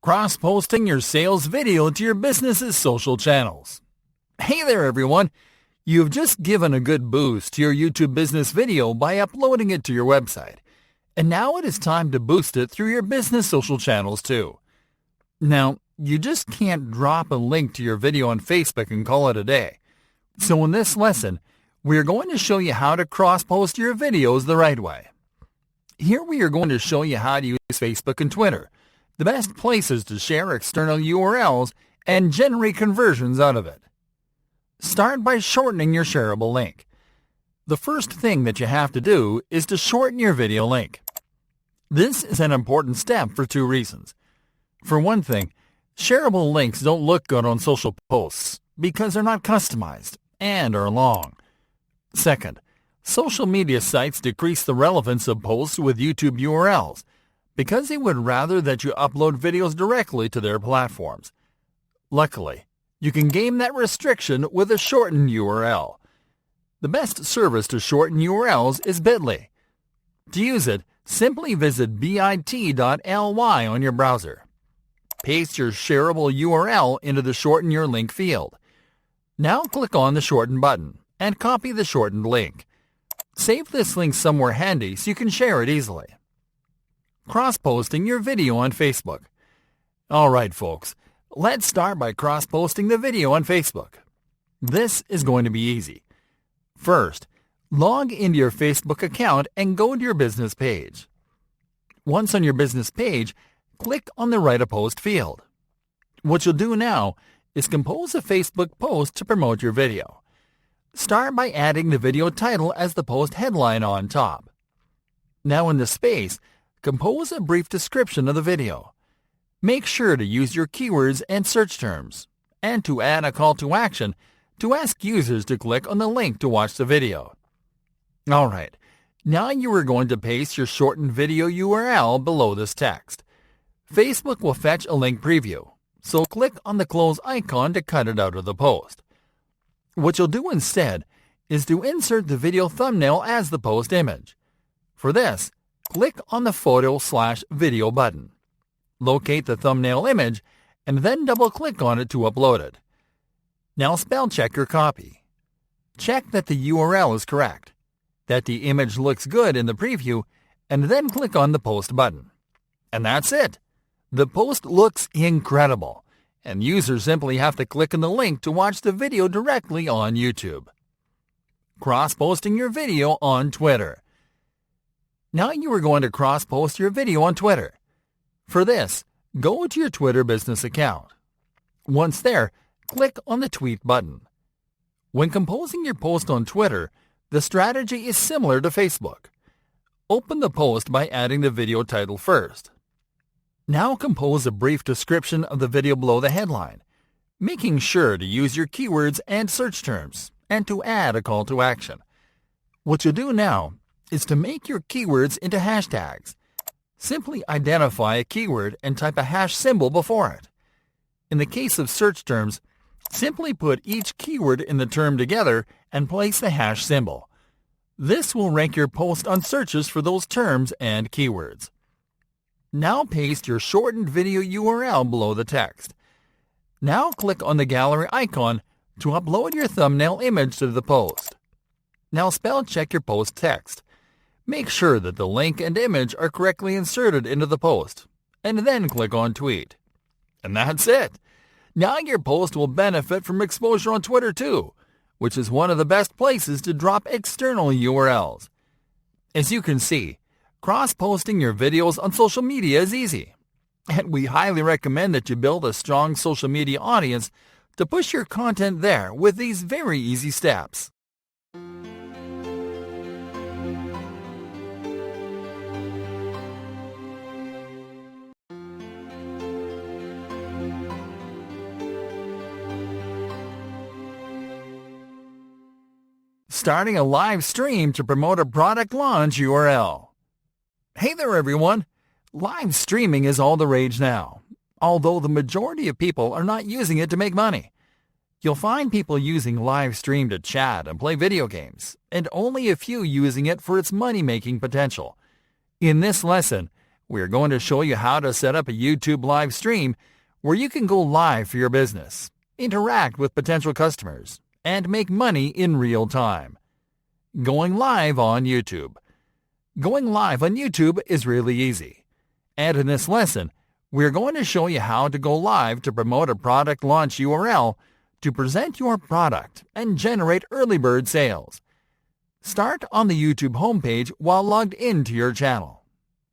Cross-posting your sales video to your business's social channels. Hey there everyone! You've just given a good boost to your YouTube business video by uploading it to your website. And now it is time to boost it through your business social channels too. Now, you just can't drop a link to your video on Facebook and call it a day. So in this lesson, we are going to show you how to cross-post your videos the right way. Here we are going to show you how to use Facebook and Twitter, the best places to share external URLs and generate conversions out of it. Start by shortening your shareable link. The first thing that you have to do is to shorten your video link. This is an important step for two reasons. For one thing, shareable links don't look good on social posts because they're not customized and are long. Second, social media sites decrease the relevance of posts with YouTube URLs because they would rather that you upload videos directly to their platforms. Luckily, you can game that restriction with a shortened URL. The best service to shorten URLs is Bitly. To use it, simply visit bit.ly on your browser. Paste your shareable URL into the Shorten Your Link field. Now click on the Shorten button and copy the shortened link. Save this link somewhere handy so you can share it easily. Cross-posting your video on Facebook. Alright folks, let's start by cross-posting the video on Facebook. This is going to be easy. First, log into your Facebook account and go to your business page. Once on your business page, click on the Write a Post field. What you'll do now is compose a Facebook post to promote your video. Start by adding the video title as the post headline on top. Now in the space, compose a brief description of the video. Make sure to use your keywords and search terms, and to add a call to action to ask users to click on the link to watch the video. Alright, now you are going to paste your shortened video URL below this text. Facebook will fetch a link preview, so click on the close icon to cut it out of the post. What you'll do instead is to insert the video thumbnail as the post image. For this, click on the Photo/Video button. Locate the thumbnail image and then double-click on it to upload it. Now spell check your copy. Check that the URL is correct, that the image looks good in the preview, and then click on the Post button. And that's it! The post looks incredible, and users simply have to click on the link to watch the video directly on YouTube. Cross-posting your video on Twitter. Now you are going to cross-post your video on Twitter. For this, go to your Twitter business account. Once there, click on the Tweet button. When composing your post on Twitter, the strategy is similar to Facebook. Open the post by adding the video title first. Now compose a brief description of the video below the headline, making sure to use your keywords and search terms, and to add a call to action. What you'll do now is to make your keywords into hashtags. Simply identify a keyword and type a hash symbol before it. In the case of search terms, simply put each keyword in the term together and place the hash symbol. This will rank your post on searches for those terms and keywords. Now paste your shortened video URL below the text. Now click on the gallery icon to upload your thumbnail image to the post. Now spell check your post text. Make sure that the link and image are correctly inserted into the post, and then click on Tweet. And that's it! Now your post will benefit from exposure on Twitter too, which is one of the best places to drop external URLs. As you can see, cross-posting your videos on social media is easy, and we highly recommend that you build a strong social media audience to push your content there with these very easy steps. Starting a live stream to promote a product launch URL. Hey there everyone! Live streaming is all the rage now, although the majority of people are not using it to make money. You'll find people using live stream to chat and play video games, and only a few using it for its money-making potential. In this lesson, we're going to show you how to set up a YouTube live stream where you can go live for your business, interact with potential customers, and make money in real time. Going live on YouTube. Going live on YouTube is really easy. And in this lesson, we're going to show you how to go live to promote a product launch URL to present your product and generate early bird sales. Start on the YouTube homepage while logged into your channel.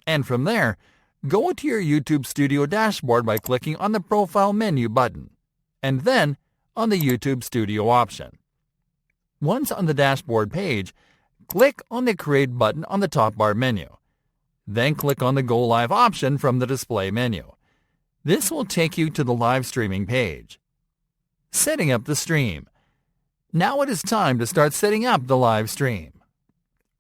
And from there, go to your YouTube Studio dashboard by clicking on the Profile menu button, and then on the YouTube Studio option. Once on the dashboard page, click on the Create button on the top bar menu. Then click on the Go Live option from the display menu. This will take you to the live streaming page. Setting up the stream. Now it is time to start setting up the live stream.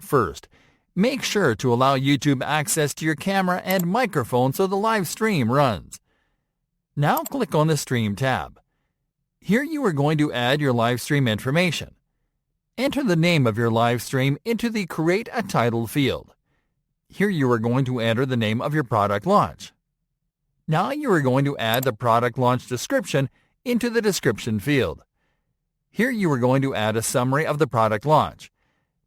First, make sure to allow YouTube access to your camera and microphone so the live stream runs. Now click on the Stream tab. Here you are going to add your live stream information. Enter the name of your live stream into the Create a Title field. Here you are going to enter the name of your product launch. Now you are going to add the product launch description into the description field. Here you are going to add a summary of the product launch.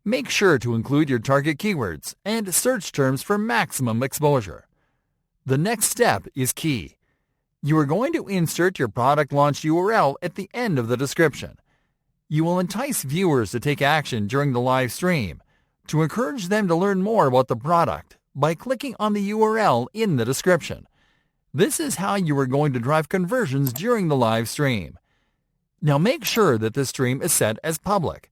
Make sure to include your target keywords and search terms for maximum exposure. The next step is key. You are going to insert your product launch URL at the end of the description. You will entice viewers to take action during the live stream to encourage them to learn more about the product by clicking on the URL in the description. This is how you are going to drive conversions during the live stream. Now make sure that the stream is set as public,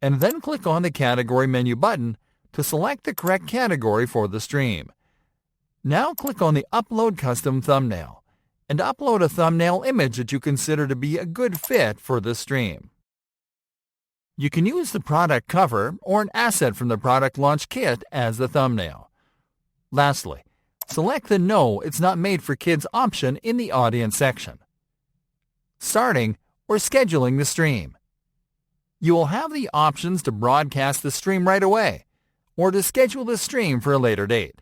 and then click on the Category menu button to select the correct category for the stream. Now click on the Upload Custom Thumbnail and upload a thumbnail image that you consider to be a good fit for the stream. You can use the product cover or an asset from the product launch kit as the thumbnail. Lastly, select the No, It's Not Made for Kids option in the Audience section. Starting or scheduling the stream. You will have the options to broadcast the stream right away or to schedule the stream for a later date.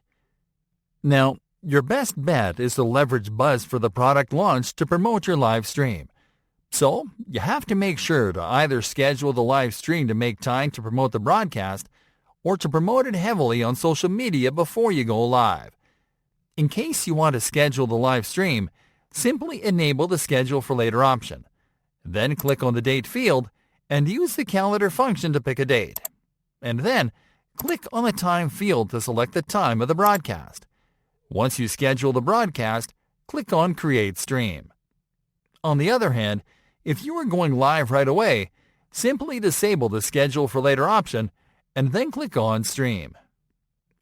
Now, your best bet is to leverage buzz for the product launch to promote your live stream. So, you have to make sure to either schedule the live stream to make time to promote the broadcast or to promote it heavily on social media before you go live. In case you want to schedule the live stream, simply enable the Schedule for Later option. Then click on the Date field and use the Calendar function to pick a date. And then click on the Time field to select the time of the broadcast. Once you schedule the broadcast, click on Create Stream. On the other hand, if you are going live right away, simply disable the Schedule for Later option and then click on Stream.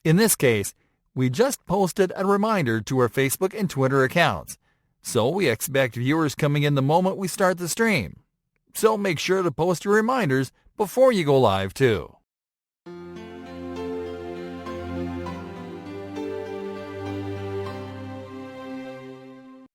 In this case, we just posted a reminder to our Facebook and Twitter accounts, so we expect viewers coming in the moment we start the stream. So make sure to post your reminders before you go live too.